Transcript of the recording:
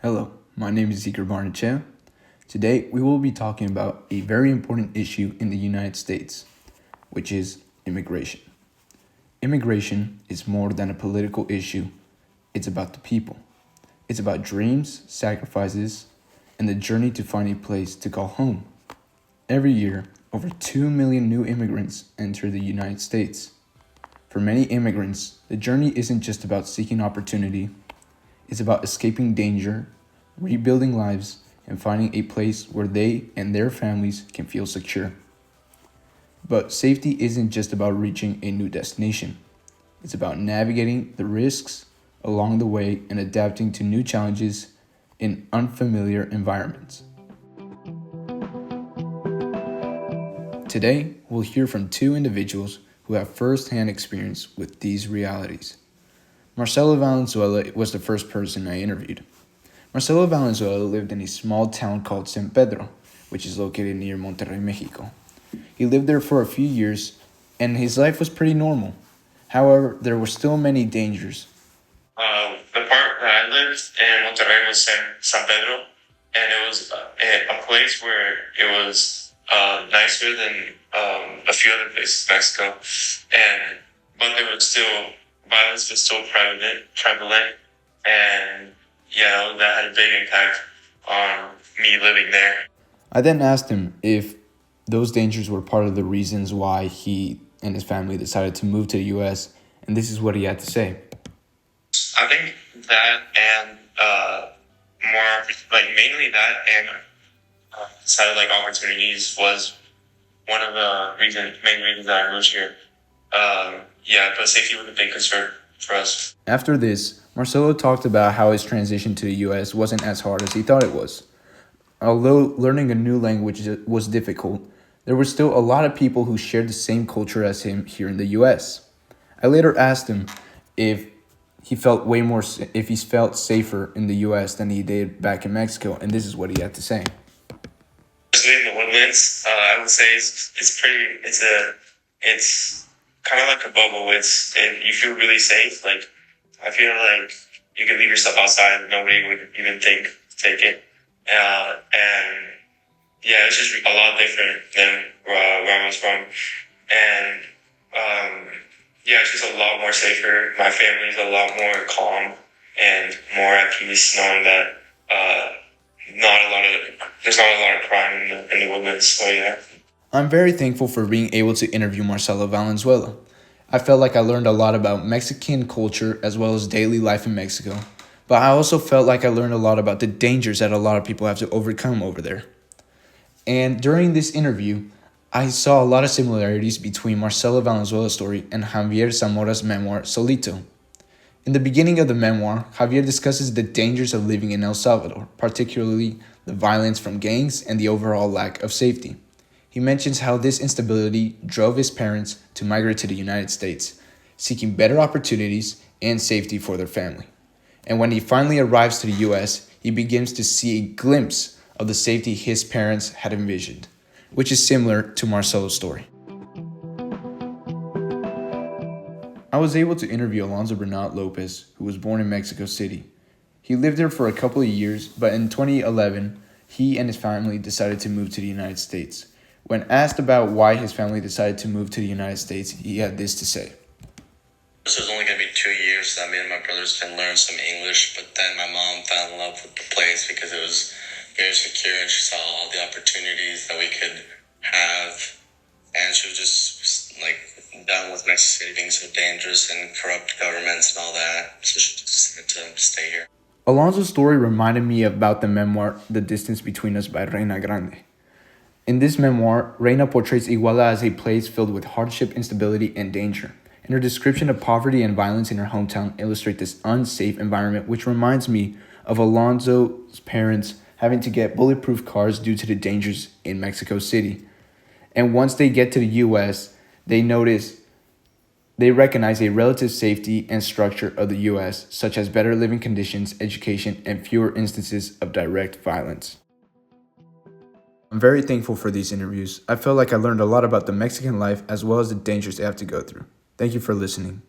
Hello, my name is Zikr Barnechea. Today we will be talking about a very important issue in the United States, which is immigration. Immigration is more than a political issue, it's about the people. It's about dreams, sacrifices, and the journey to find a place to call home. Every year, over 2 million new immigrants enter the United States. For many immigrants, the journey isn't just about seeking opportunity, it's about escaping danger, rebuilding lives, and finding a place where they and their families can feel secure. But safety isn't just about reaching a new destination. It's about navigating the risks along the way and adapting to new challenges in unfamiliar environments. Today, we'll hear from two individuals who have first-hand experience with these realities. Marcelo Valenzuela was the first person I interviewed. Marcelo Valenzuela lived in a small town called San Pedro, which is located near Monterrey, Mexico. He lived there for a few years, and his life was pretty normal. However, there were still many dangers. The part that I lived in Monterrey was San Pedro, and it was a place where it was nicer than a few other places in Mexico, but there was still violence was still prevalent, and that had a big impact on me living there. I then asked him if those dangers were part of the reasons why he and his family decided to move to the U.S., and this is what he had to say. I think that and mainly that and satellite opportunities was one of the main reasons that I moved here. But safety was a big concern for us. After this, Marcelo talked about how his transition to the U.S. wasn't as hard as he thought it was. Although learning a new language was difficult, there were still a lot of people who shared the same culture as him here in the U.S. I later asked him if he felt safer in the U.S. than he did back in Mexico, and this is what he had to say. Especially in the woodlands, I would say it's kind of like a bubble. You feel really safe. Like I feel like you can leave yourself outside and nobody would even take it. It's just a lot different than where I was from, and it's just a lot more safer. My family's a lot more calm and more at peace, knowing that there's not a lot of crime in the woodlands. So yeah. I'm very thankful for being able to interview Marcelo Valenzuela. I felt like I learned a lot about Mexican culture as well as daily life in Mexico, but I also felt like I learned a lot about the dangers that a lot of people have to overcome over there. And during this interview, I saw a lot of similarities between Marcelo Valenzuela's story and Javier Zamora's memoir, Solito. In the beginning of the memoir, Javier discusses the dangers of living in El Salvador, particularly the violence from gangs and the overall lack of safety. He mentions how this instability drove his parents to migrate to the United States, seeking better opportunities and safety for their family. And when he finally arrives to the US, he begins to see a glimpse of the safety his parents had envisioned, which is similar to Marcelo's story. I was able to interview Alonso Bernat Lopez, who was born in Mexico City. He lived there for a couple of years, but in 2011, he and his family decided to move to the United States. When asked about why his family decided to move to the United States, he had this to say. This was only going to be 2 years that me and my brothers can learn some English, but then my mom fell in love with the place because it was very secure and she saw all the opportunities that we could have, and she was just done with Mexico City being so dangerous and corrupt governments and all that, so she decided to stay here. Alonso's story reminded me about the memoir The Distance Between Us by Reina Grande. In this memoir, Reina portrays Iguala as a place filled with hardship, instability, and danger. And her description of poverty and violence in her hometown illustrates this unsafe environment, which reminds me of Alonso's parents having to get bulletproof cars due to the dangers in Mexico City. And once they get to the U.S., they recognize a relative safety and structure of the U.S., such as better living conditions, education, and fewer instances of direct violence. I'm very thankful for these interviews. I felt like I learned a lot about the Mexican life as well as the dangers they have to go through. Thank you for listening.